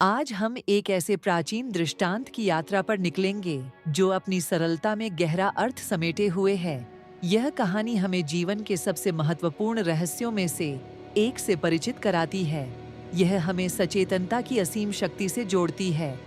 आज हम एक ऐसे प्राचीन दृष्टांत की यात्रा पर निकलेंगे जो अपनी सरलता में गहरा अर्थ समेटे हुए है। यह कहानी हमें जीवन के सबसे महत्वपूर्ण रहस्यों में से एक से परिचित कराती है। यह हमें सचेतनता की असीम शक्ति से जोड़ती है।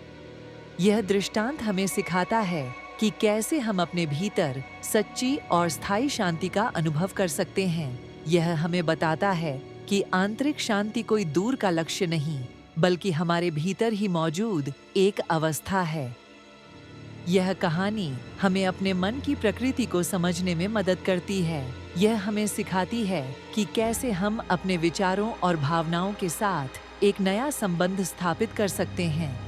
यह दृष्टांत हमें सिखाता है कि कैसे हम अपने भीतर सच्ची और स्थायी शांति का अनुभव कर सकते हैं। यह हमें बताता है कि आंतरिक शांति कोई दूर का लक्ष्य नहीं, बल्कि हमारे भीतर ही मौजूद एक अवस्था है। यह कहानी हमें अपने मन की प्रकृति को समझने में मदद करती है। यह हमें सिखाती है कि कैसे हम अपने विचारों और भावनाओं के साथ एक नया संबंध स्थापित कर सकते हैं।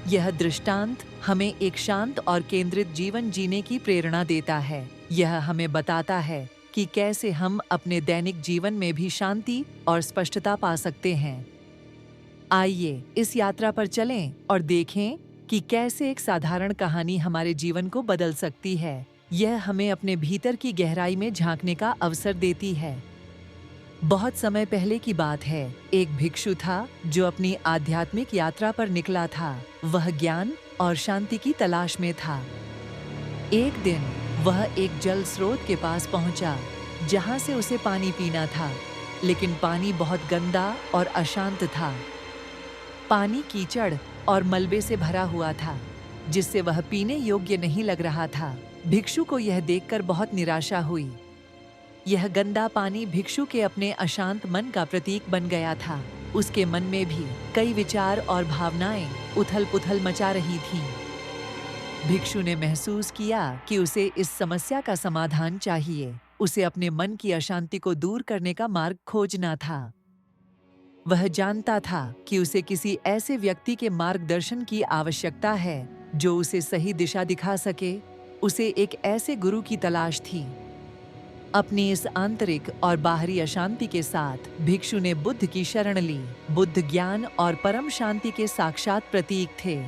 यह दृष्टांत हमें एक शांत और केंद्रित जीवन जीने की प्रेरणा देता है। यह हमें बताता है कि कैसे हम अपने दैनिक जीवन में भी शांति और स्पष्टता पा सकते हैं। आइए इस यात्रा पर चलें और देखें कि कैसे एक साधारण कहानी हमारे जीवन को बदल सकती है। यह हमें अपने भीतर की गहराई में झांकने का अवसर देती है। बहुत समय पहले की बात है। एक भिक्षु था जो अपनी आध्यात्मिक यात्रा पर निकला था। वह ज्ञान और शांति की तलाश में था। एक दिन वह एक जल स्रोत के पास पहुंचा, जहां से उसे पानी पीना था, लेकिन पानी बहुत गंदा और अशांत था। पानी कीचड़ और मलबे से भरा हुआ था, जिससे वह पीने योग्य नहीं लग रहा था। भिक्षु को यह देखकर बहुत निराशा हुई। यह गंदा पानी भिक्षु के अपने अशांत मन का प्रतीक बन गया था। उसके मन में भी कई विचार और भावनाएं उथल-पुथल मचा रही थीं। भिक्षु ने महसूस किया कि उसे इस समस्या का समाधान चाहिए। उसे अपने मन की अशांति को दूर करने का मार्ग खोजना था। वह जानता था कि उसे किसी ऐसे व्यक्ति के मार्गदर्शन की आवश्यकता है जो उसे सही दिशा दिखा सके। उसे एक ऐसे गुरु की तलाश थी। अपनी इस आंतरिक और बाहरी अशांति के साथ भिक्षु ने बुद्ध की शरण ली। बुद्ध ज्ञान और परम शांति के साक्षात प्रतीक थे।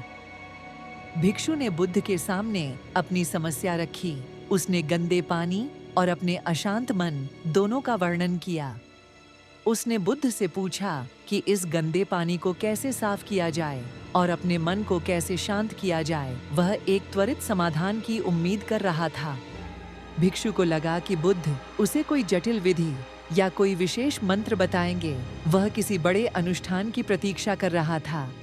भिक्षु ने बुद्ध के सामने अपनी समस्या रखी। उसने गंदे पानी और अपने अशांत मन दोनों का वर्णन किया। उसने बुद्ध से पूछा कि इस गंदे पानी को कैसे साफ किया जाए और अपने मन को कैसे शांत किया जाए। वह एक त्वरित समाधान की उम्मीद कर रहा था। भिक्षु को लगा कि बुद्ध उसे कोई जटिल विधि या कोई विशेष मंत्र बताएंगे। वह किसी बड़े अनुष्ठान की प्रतीक्षा कर रहा था।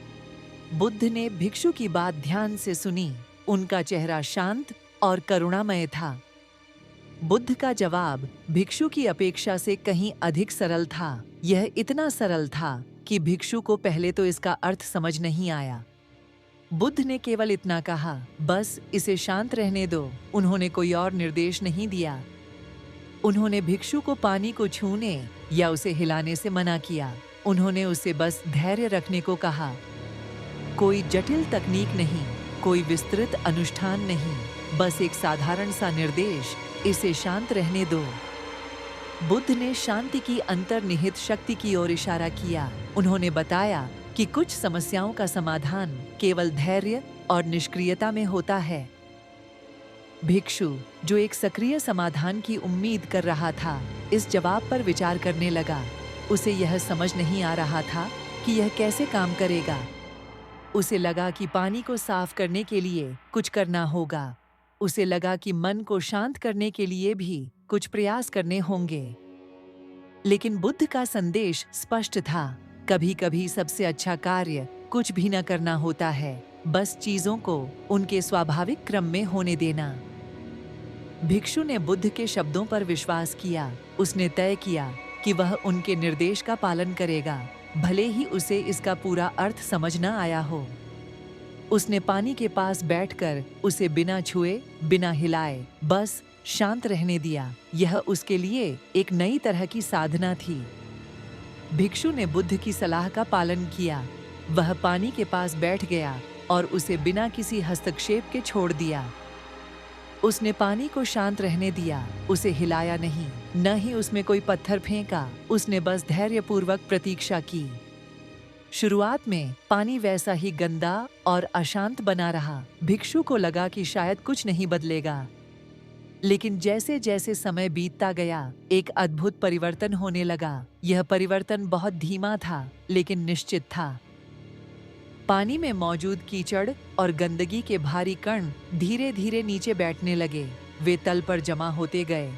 बुद्ध ने भिक्षु की बात ध्यान से सुनी। उनका चेहरा शांत और करुणामय था। बुद्ध का जवाब भिक्षु की अपेक्षा से कहीं अधिक सरल था। यह इतना सरल था कि भिक्षु को पहले तो इसका अर्थ समझ नहीं आया। बुद्ध ने केवल इतना कहा, बस इसे शांत रहने दो। उन्होंने कोई और निर्देश नहीं दिया। उन्होंने भिक्षु को पानी को छूने या उसे हिलाने से मना किया। उन्होंने उसे बस धैर्य रखने को कहा। कोई जटिल तकनीक नहीं, कोई विस्तृत अनुष्ठान नहीं, बस एक साधारण सा निर्देश, इसे शांत रहने दो। बुद्ध ने शांति की अंतर्निहित शक्ति की ओर इशारा किया। उन्होंने बताया कि कुछ समस्याओं का समाधान केवल धैर्य और निष्क्रियता में होता है। भिक्षु, जो एक सक्रिय समाधान की उम्मीद कर रहा था, इस जवाब पर विचार करने लगा। उसे यह समझ नहीं आ रहा था कि यह कैसे काम करेगा। उसे लगा कि पानी को साफ करने के लिए कुछ करना होगा। उसे लगा कि मन को शांत करने के लिए भी कुछ प्रयास करने होंगे। लेकिन बुद्ध का संदेश स्पष्ट था। कभी-कभी सबसे अच्छा कार्य कुछ भी न करना होता है, बस चीजों को उनके स्वाभाविक क्रम में होने देना। भिक्षु ने बुद्ध के शब्दों पर विश्वास किया। उसने तय किया कि वह उनके निर्देश का पालन करेगा, भले ही उसे इसका पूरा अर्थ समझ न आया हो। उसने पानी के पास बैठकर उसे बिना छुए, बिना हिलाए, बस शांत रहने दिया। यह उसके लिए एक नई तरह की साधना थी। भिक्षु ने बुद्ध की सलाह का पालन किया। वह पानी के पास बैठ गया और उसे बिना किसी हस्तक्षेप के छोड़ दिया। उसने पानी को शांत रहने दिया। उसे हिलाया नहीं, न ही उसमें कोई पत्थर फेंका। उसने बस धैर्यपूर्वक प्रतीक्षा की। शुरुआत में पानी वैसा ही गंदा और अशांत बना रहा। भिक्षु को लगा कि शायद कुछ नहीं बदलेगा। लेकिन जैसे जैसे समय बीतता गया, एक अद्भुत परिवर्तन होने लगा। यह परिवर्तन बहुत धीमा था, लेकिन निश्चित था। पानी में मौजूद कीचड़ और गंदगी के भारी कण धीरे धीरे नीचे बैठने लगे। वे तल पर जमा होते गए।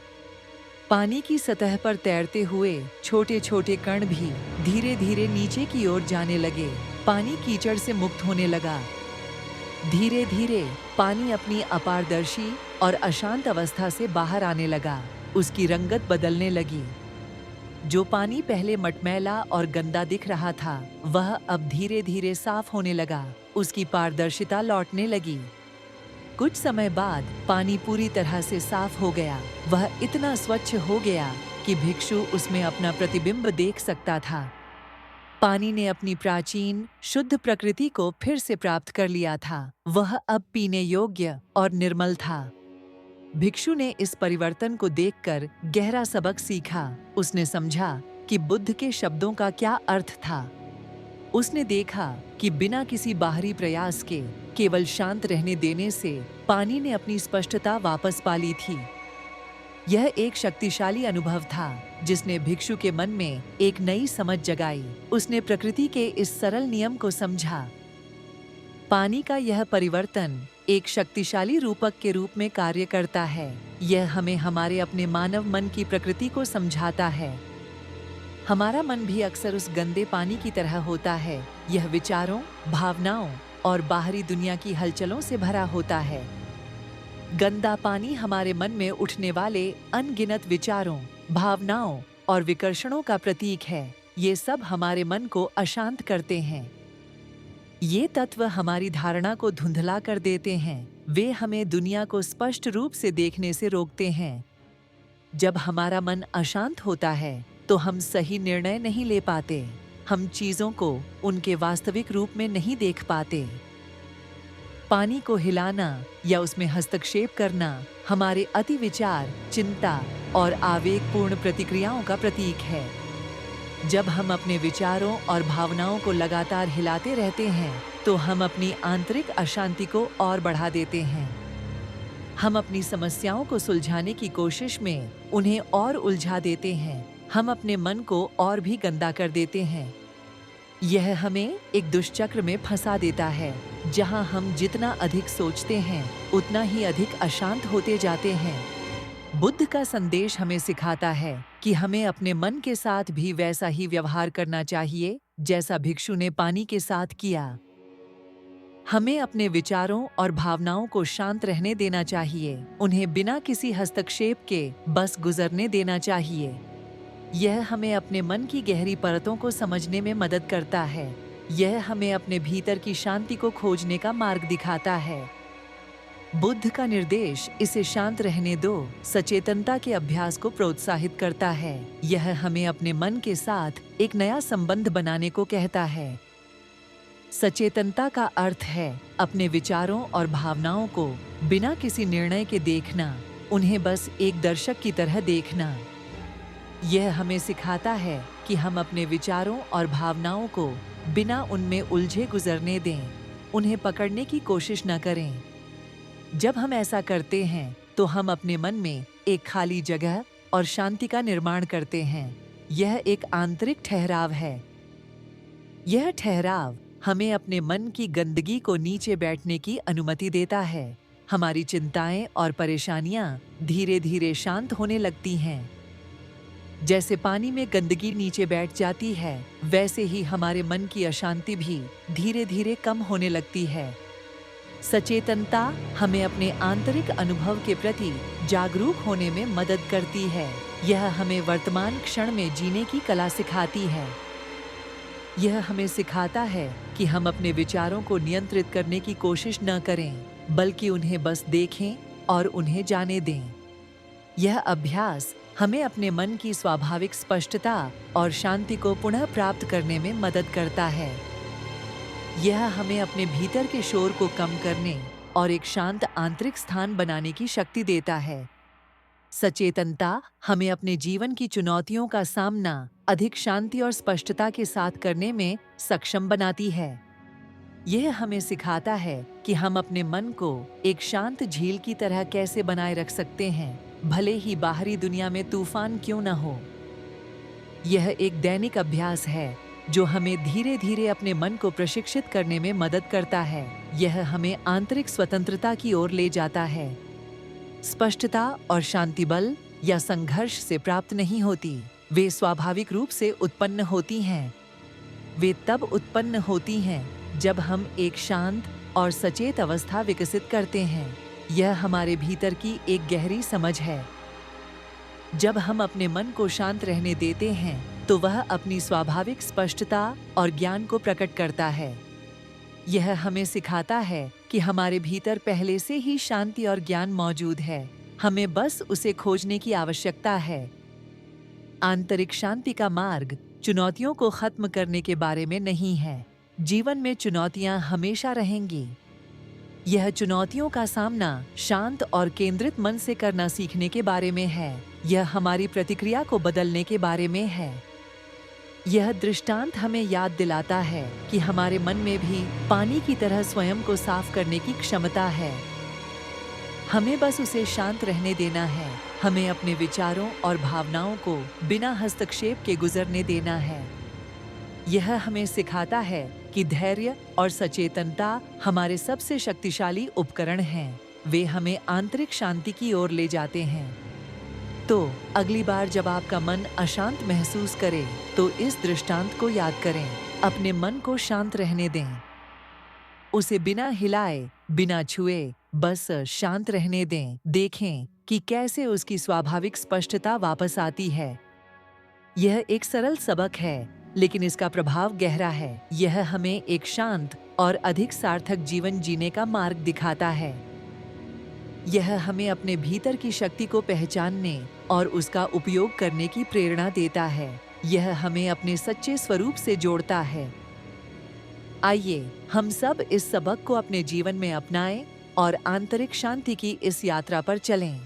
पानी की सतह पर तैरते हुए छोटे छोटे कण भी धीरे धीरे नीचे की ओर जाने लगे। पानी कीचड़ से मुक्त होने लगा। धीरे धीरे पानी अपनी अपारदर्शी और अशांत अवस्था से बाहर आने लगा। उसकी रंगत बदलने लगी। जो पानी पहले मटमैला और गंदा दिख रहा था, वह अब धीरे धीरे साफ होने लगा। उसकी पारदर्शिता लौटने लगी। कुछ समय बाद पानी पूरी तरह से साफ हो गया। वह इतना स्वच्छ हो गया कि भिक्षु उसमें अपना प्रतिबिंब देख सकता था। पानी ने अपनी प्राचीन शुद्ध प्रकृति को फिर से प्राप्त कर लिया था। वह अब पीने योग्य और निर्मल था। भिक्षु ने इस परिवर्तन को देखकर गहरा सबक सीखा। उसने समझा कि बुद्ध के शब्दों का क्या अर्थ था। उसने देखा कि बिना किसी बाहरी प्रयास के केवल शांत रहने देने से पानी ने अपनी स्पष्टता वापस पा ली थी। यह एक शक्तिशाली अनुभव था जिसने भिक्षु के मन में एक नई समझ जगाई। उसने प्रकृति के इस सरल नियम को समझा। पानी का यह परिवर्तन एक शक्तिशाली रूपक के रूप में कार्य करता है। यह हमें हमारे अपने मानव मन की प्रकृति को समझाता है। हमारा मन भी अक्सर उस गंदे पानी की तरह होता है। यह विचारों, भावनाओं और बाहरी दुनिया की हलचलों से भरा होता है। गंदा पानी हमारे मन में उठने वाले अनगिनत विचारों, भावनाओं और विकर्षणों का प्रतीक है। ये सब हमारे मन को अशांत करते हैं। ये तत्व हमारी धारणा को धुंधला कर देते हैं। वे हमें दुनिया को स्पष्ट रूप से देखने से रोकते हैं। जब हमारा मन अशांत होता है तो हम सही निर्णय नहीं ले पाते। हम चीजों को उनके वास्तविक रूप में नहीं देख पाते। पानी को हिलाना या उसमें हस्तक्षेप करना हमारे अति विचार, चिंता और आवेगपूर्ण प्रतिक्रियाओं का प्रतीक है। जब हम अपने विचारों और भावनाओं को लगातार हिलाते रहते हैं तो हम अपनी आंतरिक अशांति को और बढ़ा देते हैं। हम अपनी समस्याओं को सुलझाने की कोशिश में उन्हें और उलझा देते हैं। हम अपने मन को और भी गंदा कर देते हैं। यह हमें एक दुष्चक्र में फंसा देता है, जहां हम जितना अधिक सोचते हैं उतना ही अधिक अशांत होते जाते हैं। बुद्ध का संदेश हमें सिखाता है कि हमें अपने मन के साथ भी वैसा ही व्यवहार करना चाहिए जैसा भिक्षु ने पानी के साथ किया। हमें अपने विचारों और भावनाओं को शांत रहने देना चाहिए। उन्हें बिना किसी हस्तक्षेप के बस गुजरने देना चाहिए। यह हमें अपने मन की गहरी परतों को समझने में मदद करता है। यह हमें अपने भीतर की शांति को खोजने का मार्ग दिखाता है। बुद्ध का निर्देश इसे शांत रहने दो, सचेतनता के अभ्यास को प्रोत्साहित करता है। यह हमें अपने मन के साथ एक नया संबंध बनाने को कहता है। सचेतनता का अर्थ है अपने विचारों और भावनाओं को बिना किसी निर्णय के देखना, उन्हें बस एक दर्शक की तरह देखना। यह हमें सिखाता है कि हम अपने विचारों और भावनाओं को बिना उनमें उलझे गुजरने दें, उन्हें पकड़ने की कोशिश न करें। जब हम ऐसा करते हैं तो हम अपने मन में एक खाली जगह और शांति का निर्माण करते हैं। यह एक आंतरिक ठहराव है। यह ठहराव हमें अपने मन की गंदगी को नीचे बैठने की अनुमति देता है। हमारी चिंताएं और परेशानियां धीरे धीरे शांत होने लगती हैं। जैसे पानी में गंदगी नीचे बैठ जाती है, वैसे ही हमारे मन की अशांति भी धीरे धीरे कम होने लगती है। सचेतनता हमें अपने आंतरिक अनुभव के प्रति जागरूक होने में मदद करती है। यह हमें वर्तमान क्षण में जीने की कला सिखाती है। यह हमें सिखाता है कि हम अपने विचारों को नियंत्रित करने की कोशिश न करें, बल्कि उन्हें बस देखें और उन्हें जाने दें। यह अभ्यास हमें अपने मन की स्वाभाविक स्पष्टता और शांति को पुनः प्राप्त करने में मदद करता है। यह हमें अपने भीतर के शोर को कम करने और एक शांत आंतरिक स्थान बनाने की शक्ति देता है। सचेतनता हमें अपने जीवन की चुनौतियों का सामना अधिक शांति और स्पष्टता के साथ करने में सक्षम बनाती है। यह हमें सिखाता है कि हम अपने मन को एक शांत झील की तरह कैसे बनाए रख सकते हैं, भले ही बाहरी दुनिया में तूफान क्यों न हो। यह एक दैनिक अभ्यास है, जो हमें धीरे धीरे अपने मन को प्रशिक्षित करने में मदद करता है। यह हमें आंतरिक स्वतंत्रता की ओर ले जाता है। स्पष्टता और शांति बल या संघर्ष से प्राप्त नहीं होती, वे स्वाभाविक रूप से उत्पन्न होती हैं। वे तब उत्पन्न होती हैं जब हम एक शांत और सचेत अवस्था विकसित करते हैं। यह हमारे भीतर की एक गहरी समझ है। जब हम अपने मन को शांत रहने देते हैं तो वह अपनी स्वाभाविक स्पष्टता और ज्ञान को प्रकट करता है। यह हमें सिखाता है कि हमारे भीतर पहले से ही शांति और ज्ञान मौजूद है, हमें बस उसे खोजने की आवश्यकता है। आंतरिक शांति का मार्ग चुनौतियों को खत्म करने के बारे में नहीं है। जीवन में चुनौतियां हमेशा रहेंगी। यह चुनौतियों का सामना शांत और केंद्रित मन से करना सीखने के बारे में है। यह हमारी प्रतिक्रिया को बदलने के बारे में है। यह दृष्टांत हमें याद दिलाता है कि हमारे मन में भी पानी की तरह स्वयं को साफ करने की क्षमता है। हमें बस उसे शांत रहने देना है। हमें अपने विचारों और भावनाओं को बिना हस्तक्षेप के गुजरने देना है। यह हमें सिखाता है कि धैर्य और सचेतनता हमारे सबसे शक्तिशाली उपकरण हैं। वे हमें आंतरिक शांति की ओर ले जाते हैं। तो अगली बार जब आपका मन अशांत महसूस करे तो इस दृष्टांत को याद करें। अपने मन को शांत रहने दें। उसे बिना हिलाए, बिना छुए, बस शांत रहने दें। देखें कि कैसे उसकी स्वाभाविक स्पष्टता वापस आती है। यह एक सरल सबक है, लेकिन इसका प्रभाव गहरा है। यह हमें एक शांत और अधिक सार्थक जीवन जीने का मार्ग दिखाता है। यह हमें अपने भीतर की शक्ति को पहचानने और उसका उपयोग करने की प्रेरणा देता है। यह हमें अपने सच्चे स्वरूप से जोड़ता है। आइए हम सब इस सबक को अपने जीवन में अपनाएं और आंतरिक शांति की इस यात्रा पर चलें।